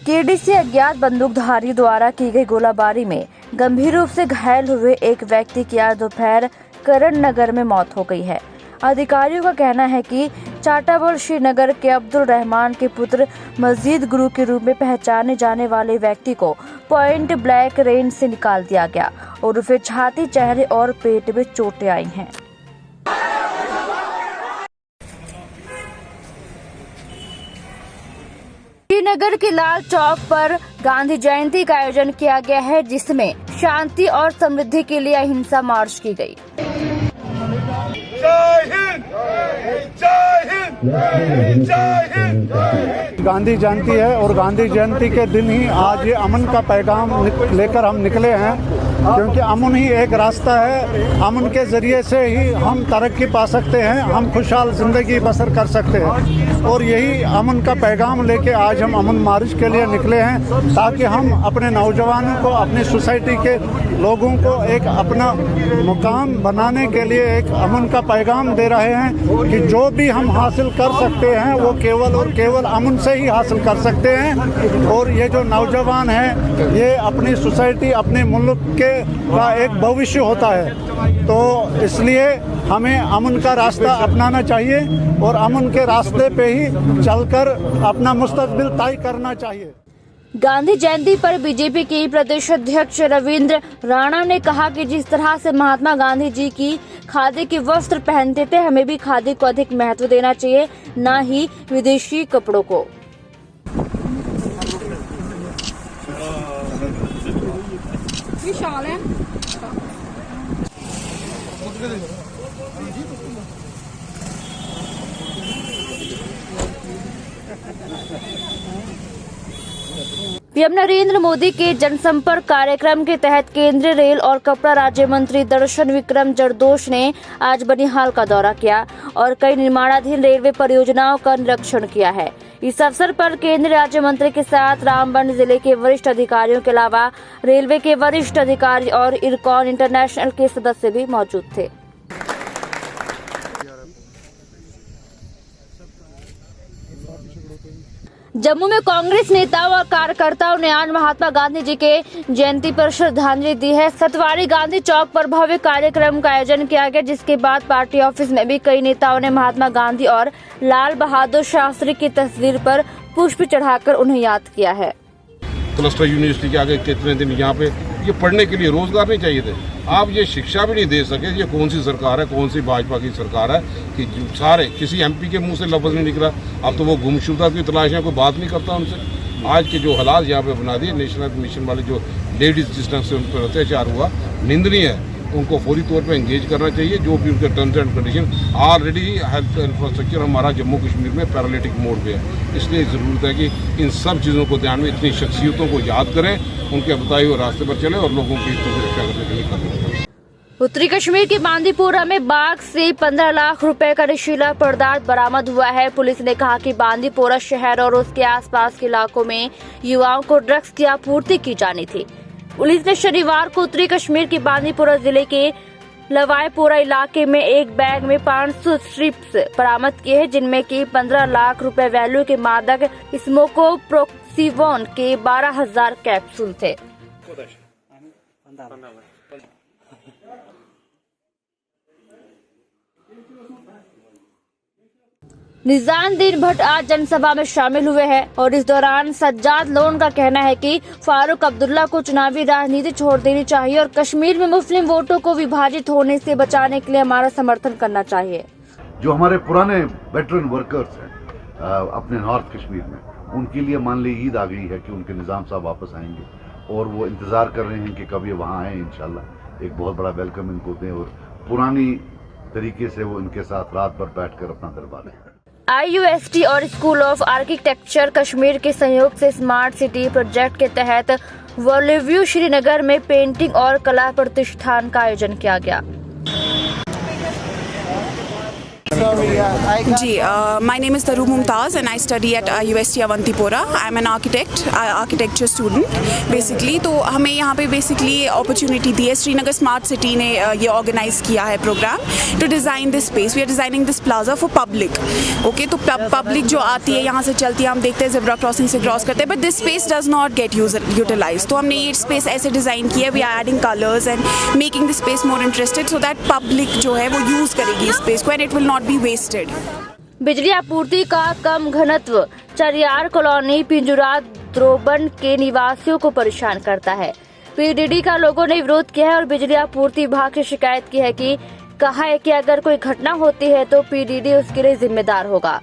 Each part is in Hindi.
केडीसी अज्ञात बंदूकधारी द्वारा की गई गोलाबारी में गंभीर रूप से घायल हुए एक व्यक्ति की आज दोपहर करण नगर में मौत हो गई है। अधिकारियों का कहना है कि चाटाबोल श्रीनगर के अब्दुल रहमान के पुत्र मजीद गुरु के रूप में पहचाने जाने वाले व्यक्ति को पॉइंट ब्लैंक रेंज से निकाल दिया गया और उसे छाती, चेहरे और पेट में चोटें आई हैं। श्रीनगर के लाल चौक पर गांधी जयंती का आयोजन किया गया है, जिसमें शांति और समृद्धि के लिए अहिंसा मार्च की गई। जय हिंद, जय हिंद, जय हिंद। गांधी जयंती है और गांधी जयंती के दिन ही आज ये अमन का पैगाम लेकर हम निकले हैं, क्योंकि अमन ही एक रास्ता है। अमन के जरिए से ही हम तरक्की पा सकते हैं, हम खुशहाल जिंदगी बसर कर सकते हैं। और यही अमन का पैगाम लेके आज हम अमन मार्च के लिए निकले हैं, ताकि हम अपने नौजवानों को, अपनी सोसाइटी के लोगों को एक अपना मुकाम बनाने के लिए एक अमन का पैगाम दे रहे हैं कि जो भी हम हासिल कर सकते हैं वो केवल और केवल अमन से ही हासिल कर सकते हैं। और ये जो नौजवान हैं, ये अपनी सोसाइटी, अपने मुल्क के का एक भविष्य होता है। तो इसलिए हमें अमन का रास्ता अपनाना चाहिए और अमन के रास्ते पे ही चलकर अपना मुस्तकबिल तय करना चाहिए। गांधी जयंती पर बीजेपी के प्रदेश अध्यक्ष रविंद्र राणा ने कहा कि जिस तरह से महात्मा गांधी जी की खादी के वस्त्र पहनते थे, हमें भी खादी को अधिक महत्व देना चाहिए, न ही विदेशी कपड़ों को। पीएम नरेंद्र मोदी के जनसंपर्क कार्यक्रम के तहत केंद्रीय रेल और कपड़ा राज्य मंत्री दर्शन विक्रम जरदोश ने आज बनिहाल का दौरा किया और कई निर्माणाधीन रेलवे परियोजनाओं का निरीक्षण किया है। इस अवसर पर केंद्रीय राज्य मंत्री के साथ रामबन जिले के वरिष्ठ अधिकारियों के अलावा रेलवे के वरिष्ठ अधिकारी और इरकॉन इंटरनेशनल के सदस्य भी मौजूद थे। जम्मू में कांग्रेस नेताओं और कार्यकर्ताओं ने आज महात्मा गांधी जी के जयंती पर श्रद्धांजलि दी है। सतवारी गांधी चौक पर भव्य कार्यक्रम का आयोजन किया गया, जिसके बाद पार्टी ऑफिस में भी कई नेताओं ने महात्मा गांधी और लाल बहादुर शास्त्री की तस्वीर पर पुष्प चढ़ाकर उन्हें याद किया है। क्लस्टर यूनिवर्सिटी के आगे कितने दिन यहाँ पे ये पढ़ने के लिए रोजगार नहीं चाहिए थे, आप ये शिक्षा भी नहीं दे सके। ये कौन सी सरकार है, कौन सी भाजपा की सरकार है कि सारे किसी एमपी के मुंह से लफ्ज नहीं निकला। अब तो वो गुमशुदा की तलाश है, कोई बात नहीं करता उनसे। आज के जो हालात यहाँ पे बना दिए, नेशनल मिशन वाले जो लेडीज जिस तरह से उन पर अत्याचार हुआ, निंदनीय है। उनको फौरी तौर पे एंगेज करना चाहिए। जो भी उनके terms and condition, already health infrastructure हमारा जम्मू कश्मीर में पैरालिटिक मोड पे है, इसलिए ज़रूरत है कि इन सब चीज़ों को ध्यान में, इतनी शख्सियतों को याद करें, उनके बताए हुए रास्ते पर चले और लोगों की रक्षा करने के लिए करें। उत्तरी कश्मीर के बांदीपोरा में बाग से 15 लाख रुपए का नशीला पदार्थ बरामद हुआ है। पुलिस ने कहा कि बांदीपोरा शहर और उसके आसपास के इलाकों में युवाओं को ड्रग्स की आपूर्ति की जानी थी। पुलिस ने शनिवार को उत्तरी कश्मीर के बांदीपोरा जिले के लवाईपोरा इलाके में एक बैग में 500 स्ट्रिप्स बरामद किए हैं, जिनमें की 15 लाख रुपए वैल्यू के मादक स्मोकोप्रोक्सीवोन के 12,000 कैप्सूल थे। निजामुद्दीन भट्ट आज जनसभा में शामिल हुए हैं और इस दौरान सज्जाद लोन का कहना है कि फारूक अब्दुल्ला को चुनावी राजनीति छोड़ देनी चाहिए और कश्मीर में मुस्लिम वोटों को विभाजित होने से बचाने के लिए हमारा समर्थन करना चाहिए। जो हमारे पुराने वेटरन वर्कर्स हैं अपने नॉर्थ कश्मीर में, उनके लिए मान ली ईद आ गई है कि उनके निज़ाम साहब वापस आएंगे और वो इंतज़ार कर रहे हैं कि कब ये वहाँ आएँ। इंशाल्लाह एक बहुत बड़ा वेलकम इनको दें और पुरानी तरीके से वो इनके साथ रात भर बैठकर अपना दरबार लें। IUST और स्कूल ऑफ आर्किटेक्चर कश्मीर के सहयोग से स्मार्ट सिटी प्रोजेक्ट के तहत वॉल्यू श्रीनगर में पेंटिंग और कला प्रतिष्ठान का आयोजन किया गया। जी, my name is Taru Mumtaz and I study at UST Avantipora. I am an architecture student basically. तो हमें यहाँ पे basically opportunity दी है, श्रीनगर स्मार्ट सिटी ने ये ऑर्गेनाइज किया है programme to design this space. We are designing this plaza for public. Okay, तो पब्लिक जो आती है यहाँ से चलती है, हम देखते हैं ज़ेब्रा क्रॉसिंग से क्रॉस करते हैं, but this space does not get utilized. तो हमने ये स्पेस ऐसे डिज़ाइन किया, we are adding colors and making the space more interested so that public जो है वो यूज़ करेगी इस स्पेस को and it will not be wasted. बिजली आपूर्ति का कम घनत्व चरियार कॉलोनी पिंजुरा द्रोबन के निवासियों को परेशान करता है। पीडीडी का लोगों ने विरोध किया है और बिजली आपूर्ति विभाग से शिकायत की है कि कहा है कि अगर कोई घटना होती है तो पीडीडी उसके लिए जिम्मेदार होगा।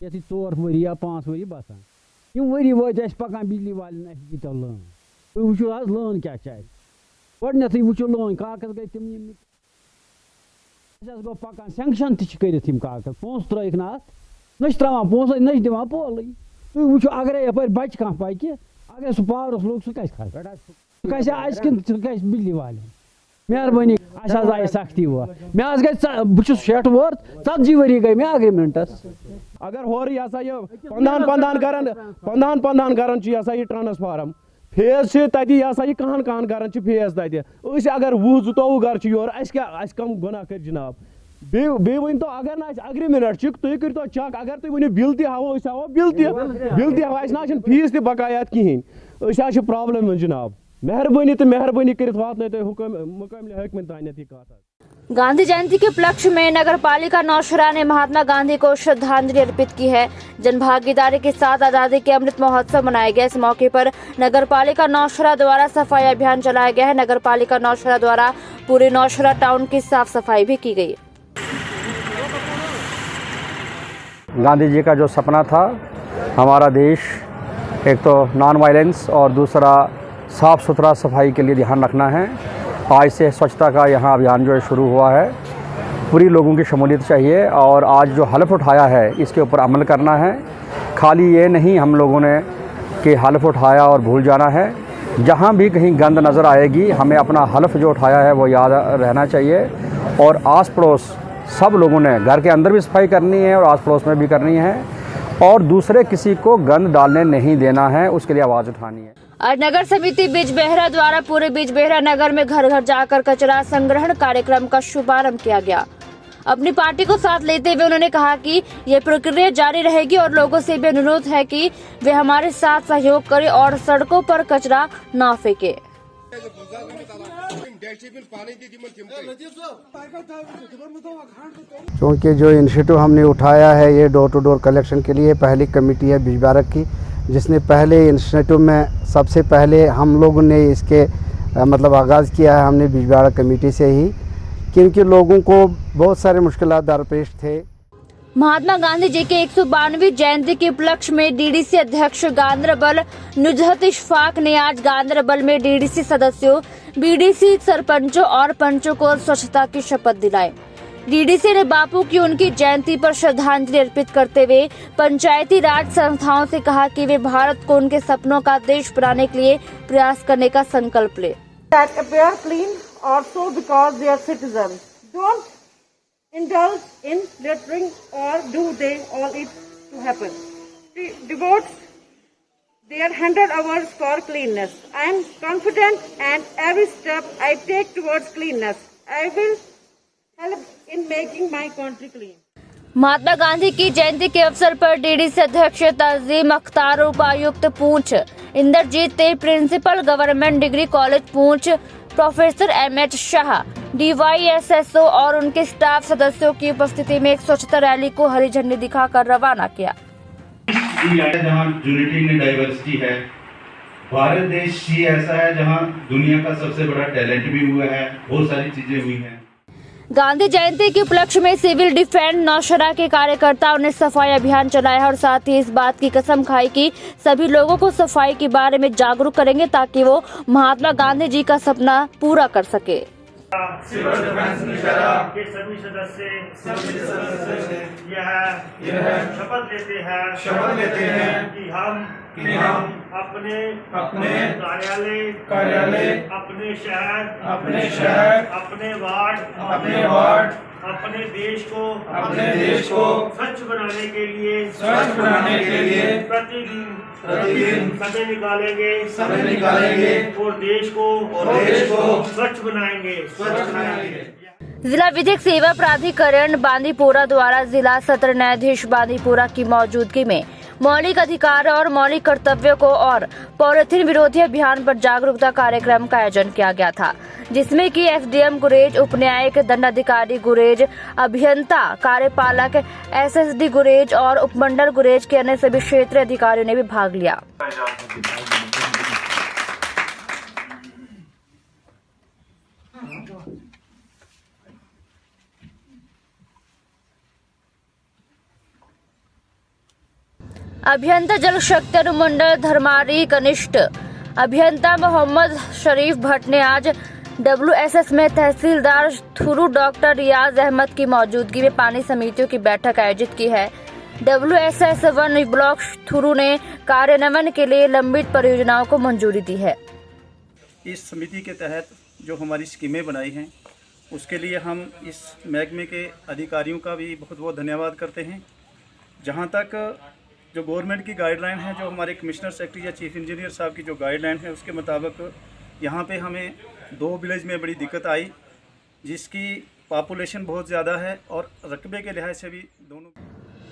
4 वरी या 5 वरी बसान यम वरी वत अस पकान बिजली वाले यूत लान तुम वुचो आज लान क्या गडनथ वुचो लान कागज गई तम गो पकान सैंक्शन तम कागज पोस त्रक ना न त्रावान पोस न दिवान पोल तुम वुचो अगर यपर बच कह पक अगर सह पावरस लोग सह कस किन बिजली वाले मेहरबानी आए सख्ती वो मे गई बहुत 60 वोर 40 वरी गई मे अग्रीमेंटस अगर होर यह ये 15 गरन ये ट्रांसफार्म फेज तथी यह ये कहन गरन फेज तथि अगर 20-22 गर योर अस कम गुनाह कर जनाब बे वन तो अगर ना अग्रीमेंट तुम कर चेक अगर तुम वो बिल तवो बिल तवो फीस त बकायात कहें प्रॉब्लम जनाब मेहरबानी तो मेहरबानी कर मुकामी हकमत तान यह कत। गांधी जयंती के उपलक्ष्य में नगर पालिका नौशहरा ने महात्मा गांधी को श्रद्धांजलि अर्पित की है। जन भागीदारी के साथ आजादी के अमृत महोत्सव मनाया गया। इस मौके पर नगर पालिका नौशहरा द्वारा सफाई अभियान चलाया गया है। नगर पालिका नौशहरा द्वारा पूरे नौशहरा टाउन की साफ सफाई भी की गई। गांधी जी का जो सपना था हमारा देश एक तो नॉन वायलेंस और दूसरा साफ़ सुथरा सफाई के लिए ध्यान रखना है। आज से स्वच्छता का यहाँ अभियान जो है शुरू हुआ है। पूरी लोगों की शमूलियत चाहिए और आज जो हलफ उठाया है इसके ऊपर अमल करना है। खाली ये नहीं हम लोगों ने कि हलफ उठाया और भूल जाना है। जहाँ भी कहीं गंद नज़र आएगी हमें अपना हलफ जो उठाया है वो याद रहना चाहिए और आस पड़ोस सब लोगों ने घर के अंदर भी सफाई करनी है और आस पड़ोस में भी करनी है और दूसरे किसी को गंद डालने नहीं देना है, उसके लिए आवाज़ उठानी है। आज नगर समिति बिजबेहरा द्वारा पूरे बिजबेहरा नगर में घर घर जाकर कचरा संग्रहण कार्यक्रम का शुभारंभ किया गया। अपनी पार्टी को साथ लेते हुए उन्होंने कहा कि यह प्रक्रिया जारी रहेगी और लोगों से भी अनुरोध है कि वे हमारे साथ सहयोग करें और सड़कों पर कचरा न फेंके। क्योंकि जो इनिशिएटिव हमने उठाया है ये डोर टू डोर कलेक्शन के लिए पहली कमेटी है बिजबेहरा की, जिसने पहले इनिशिएटिव में सबसे पहले हम लोगों ने इसके मतलब आगाज़ किया है हमने बिजबेहरा कमेटी से ही, क्योंकि लोगों को बहुत सारे मुश्किलात दरपेश थे। महात्मा गांधी जी के 192वीं जयंती के उपलक्ष्य में डीडीसी अध्यक्ष गांधरबल नुजहत इशफाक ने आज गांधरबल में डीडीसी सदस्यों, बीडीसी सरपंचों और पंचों को स्वच्छता की शपथ दिलाई। डीडीसी ने बापू की उनकी जयंती पर श्रद्धांजलि अर्पित करते हुए पंचायती राज संस्थाओं से कहा कि वे भारत को उनके सपनों का देश बनाने के लिए प्रयास करने का संकल्प ले। That appear clean also because they are citizens. Don't indulge in littering or do they all it to happen. Devote their 100 hours for cleanness. I am confident and every step I take towards cleanness, I will help in making my country clean. Mahatma Gandhi की जयंती के अवसर पर डीडीसी अध्यक्ष तंजीम अख्तर, उपायुक्त Poonch Inderjeet, principal government degree college Poonch professor MH Shah, DYSSO और उनके स्टाफ सदस्यों की उपस्थिति में एक स्वच्छता रैली को हरी झंडी दिखाकर रवाना किया। जहाँ यूनिटी में डाइवर्सिटी है, भारत देश ही ऐसा है जहाँ दुनिया का सबसे बड़ा टैलेंट भी हुआ है, बहुत सारी चीजें हुई हैं। गांधी जयंती के उपलक्ष्य में सिविल डिफेंस नौशहरा के कार्यकर्ताओं ने सफाई अभियान चलाया और साथ ही इस बात की कसम खाई कि सभी लोगों को सफाई के बारे में जागरूक करेंगे ताकि वो महात्मा गांधी जी का सपना पूरा कर सके। सिविल डिफेंस नौशहरा के सभी सदस्य यह शपथ लेते हैं कि हम अपने कार्यालय, अपने शहर, अपने वार्ड अपने देश को स्वच्छ बनाने के लिए प्रतिदिन समय निकालेंगे और देश को स्वच्छ बनाएंगे। जिला विधिक सेवा प्राधिकरण बांदीपुरा द्वारा जिला सत्र न्यायाधीश बांदीपुरा की मौजूदगी में मौलिक अधिकार और मौलिक कर्तव्यों को और पॉलिथीन विरोधी अभियान पर जागरूकता कार्यक्रम का आयोजन किया गया था, जिसमें कि एसडीएम गुरेज, उप न्यायिक दंडाधिकारी गुरेज, अभियंता कार्यपालक एसएसडी गुरेज और उपमंडल गुरेज के अन्य सभी क्षेत्रीय अधिकारियों ने भी भाग लिया। अभियंता जल शक्ति अनुमंडल धर्मारी कनिष्ठ अभियंता मोहम्मद शरीफ भट्ट ने आज WSS में तहसीलदार थुरू डॉक्टर रियाज अहमद की मौजूदगी में पानी समितियों की बैठक आयोजित की है। WSS 1 ब्लॉक थुरू ने कार्यान्वयन के लिए लंबित परियोजनाओं को मंजूरी दी है। इस समिति के तहत जो हमारी स्कीमें बनाई हैं उसके लिए हम इस महकमे के अधिकारियों का भी बहुत बहुत धन्यवाद करते हैं। जहाँ तक जो गवर्नमेंट की गाइडलाइन है, जो हमारे कमिश्नर सेक्रेटरी या चीफ इंजीनियर साहब की जो गाइडलाइन है उसके मुताबिक यहाँ पे हमें 2 विलेज में बड़ी दिक्कत आई, जिसकी पॉपुलेशन बहुत ज़्यादा है और रकबे के लिहाज से भी दोनों।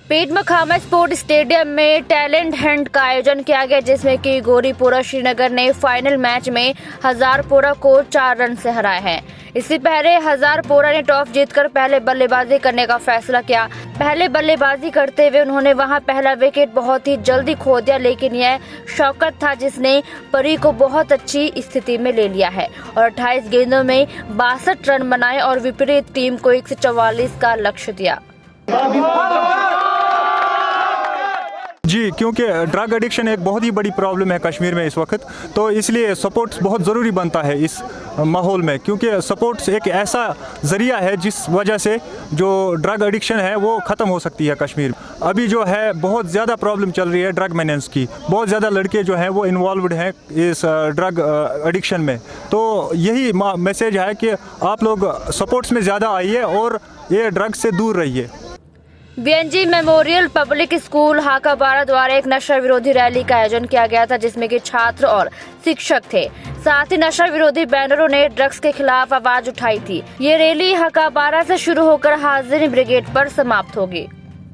पेट मखामा स्पोर्ट स्टेडियम में टैलेंट हंट का आयोजन किया गया, जिसमें कि गोरीपुरा श्रीनगर ने फाइनल मैच में हजारपुरा को 4 रन से हराया है। इससे पहले हजारपुरा ने टॉस जीतकर पहले बल्लेबाजी करने का फैसला किया। पहले बल्लेबाजी करते हुए उन्होंने वहां पहला विकेट बहुत ही जल्दी खो दिया, लेकिन यह शौकत था जिसने परी को बहुत अच्छी स्थिति में ले लिया है और 28 गेंदों में 62 रन बनाए और विपरीत टीम को 144 का लक्ष्य दिया। जी, क्योंकि ड्रग एडिक्शन एक बहुत ही बड़ी प्रॉब्लम है कश्मीर में इस वक्त, तो इसलिए सपोर्ट्स बहुत ज़रूरी बनता है इस माहौल में, क्योंकि सपोर्ट्स एक ऐसा ज़रिया है जिस वजह से जो ड्रग एडिक्शन है वो ख़त्म हो सकती है कश्मीर। अभी जो है बहुत ज़्यादा प्रॉब्लम चल रही है ड्रग मेनेंस की, बहुत ज़्यादा लड़के जो हैं वो इन्वॉल्वड हैं इस ड्रग एडिक्शन में। तो यही मैसेज है कि आप लोग सपोर्ट्स में ज़्यादा आइए और ये ड्रग से दूर रहिए। बीएनजी मेमोरियल पब्लिक स्कूल हाकाबारा द्वारा एक नशा विरोधी रैली का आयोजन किया गया था, जिसमें कि छात्र और शिक्षक थे। साथ ही नशा विरोधी बैनरों ने ड्रग्स के खिलाफ आवाज उठाई थी। ये रैली हाकाबारा से शुरू होकर हाजिर ब्रिगेड पर समाप्त होगी।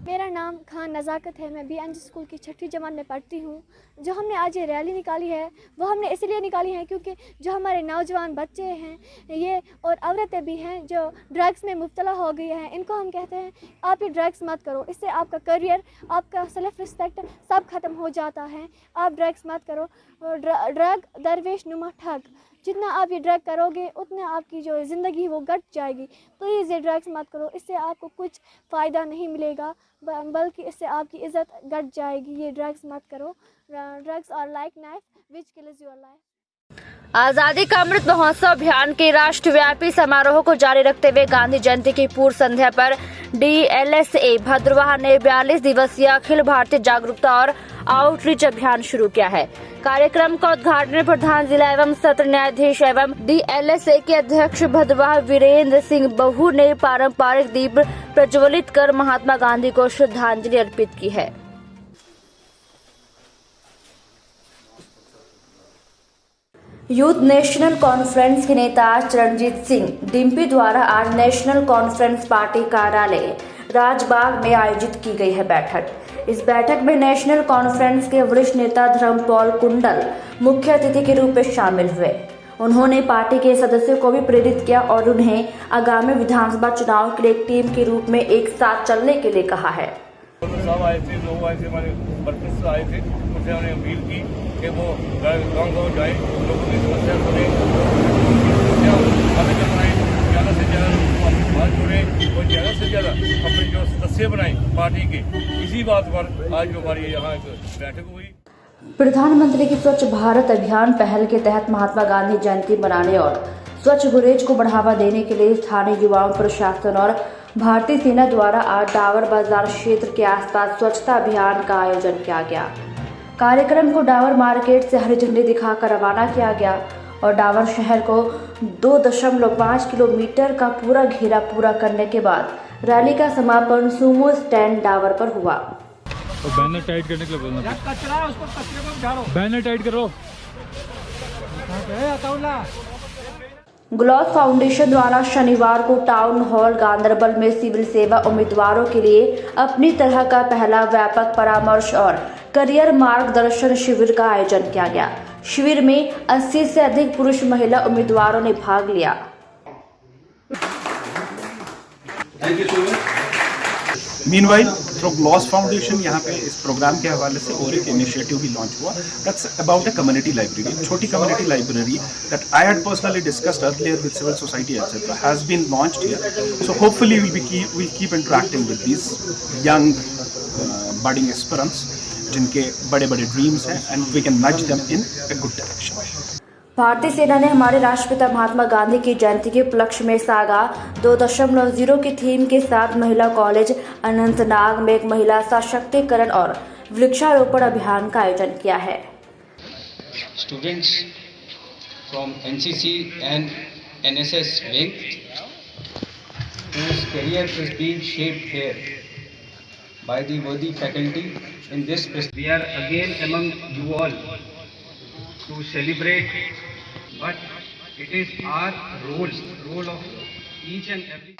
मेरा नाम खान नज़ाकत है। मैं बीएनजी स्कूल की 6ठी जमात में पढ़ती हूँ। जो हमने आज ये रैली निकाली है वो हमने इसलिए निकाली है क्योंकि जो हमारे नौजवान बच्चे हैं ये और औरतें भी हैं जो ड्रग्स में मुब्तला हो गई हैं, इनको हम कहते हैं आप ये ड्रग्स मत करो, इससे आपका करियर, आपका सेल्फ रिस्पेक्ट सब खत्म हो जाता है। आप ड्रग्स मत करो। ड्रग दरवेश नुमा ठग, जितना आप ये ड्रग करोगे उतना आपकी जो ज़िंदगी वो घट जाएगी। प्लीज़ ये ड्रग्स मत करो, इससे आपको कुछ फ़ायदा नहीं मिलेगा बल्कि इससे आपकी इज़्ज़त घट जाएगी। ये ड्रग्स मत करो। Drugs are like knife which kills your life. आजादी का अमृत महोत्सव अभियान के राष्ट्रव्यापी समारोह को जारी रखते हुए गांधी जयंती की पूर्व संध्या पर DLSA भद्रवाह ने 42 दिवसीय अखिल भारतीय जागरूकता और आउटरीच अभियान शुरू किया है। कार्यक्रम का उद्घाटन प्रधान जिला एवं सत्र न्यायाधीश एवं DLSA के अध्यक्ष भद्रवाह वीरेंद्र सिंह बहू ने पारंपरिक दीप प्रज्वलित कर महात्मा गांधी को श्रद्धांजलि अर्पित की है। यूथ नेशनल कॉन्फ्रेंस के नेता चरणजीत सिंह डिम्पी द्वारा आज नेशनल कॉन्फ्रेंस पार्टी कार्यालय राजबाग में आयोजित की गई है बैठक। इस बैठक में नेशनल कॉन्फ्रेंस के वरिष्ठ नेता धर्मपाल कुंडल मुख्य अतिथि के रूप में शामिल हुए। उन्होंने पार्टी के सदस्यों को भी प्रेरित किया और उन्हें आगामी विधानसभा चुनाव के लिए एक टीम के रूप में एक साथ चलने के लिए कहा है। सब आए थे, लोग आए थे, हमारे प्रतिनिधि हमने अपील की कि वो गाँव जाए, लोगों की समस्या सुने, ज़्यादा से ज़्यादा बात जुड़े और ज़्यादा से ज़्यादा अपने जो सदस्य बनाए पार्टी के। इसी बात पर आज जो हमारी यहाँ एक बैठक हुई। प्रधानमंत्री की स्वच्छ भारत अभियान पहल के तहत महात्मा गांधी जयंती मनाने और स्वच्छ गुरेज को बढ़ावा देने के लिए स्थानीय युवाओं, प्रशासन और भारतीय सेना द्वारा आज डावर बाजार क्षेत्र के आसपास स्वच्छता अभियान का आयोजन किया गया। कार्यक्रम को डावर मार्केट से हरी झंडी दिखाकर रवाना किया गया। और डावर शहर को 2.5 किलोमीटर का पूरा घेरा पूरा करने के बाद रैली का समापन सुमो स्टैंड डावर पर हुआ। तो बैनर टाइट करने के लिए बोलना, कचरा उसको कचरे को उठाओ, बैनर टाइट करो। ग्लॉस फाउंडेशन द्वारा शनिवार को टाउन हॉल गांधरबल में सिविल सेवा उम्मीदवारों के लिए अपनी तरह का पहला व्यापक परामर्श और करियर मार्गदर्शन शिविर का आयोजन किया गया। शिविर में 80 से अधिक पुरुष महिला उम्मीदवारों ने भाग लिया। मीनवाइल थ्रू ग्लॉस फाउंडेशन यहाँ पे इस प्रोग्राम के हवाले से और एक इनिशिएटिव भी लॉन्च हुआ, that's about a community library, छोटी community library that I had personally discussed earlier with civil society etcetera has been launched here. So hopefully we'll keep interacting with these young budding aspirants जिनके बड़े बड़े ड्रीम्स हैं and we can nudge them in a good direction। भारतीय सेना ने हमारे राष्ट्रपिता महात्मा गांधी की जयंती के उपलक्ष्य में सागा 2.0 की थीम के साथ महिला कॉलेज अनंतनाग में एक महिला सशक्तिकरण और वृक्षारोपण अभियान का आयोजन किया है। Students from NCC and NSS wing whose career is being shaped here by the worthy faculty in this place. We are again among you all to celebrate, but it is our role of each and every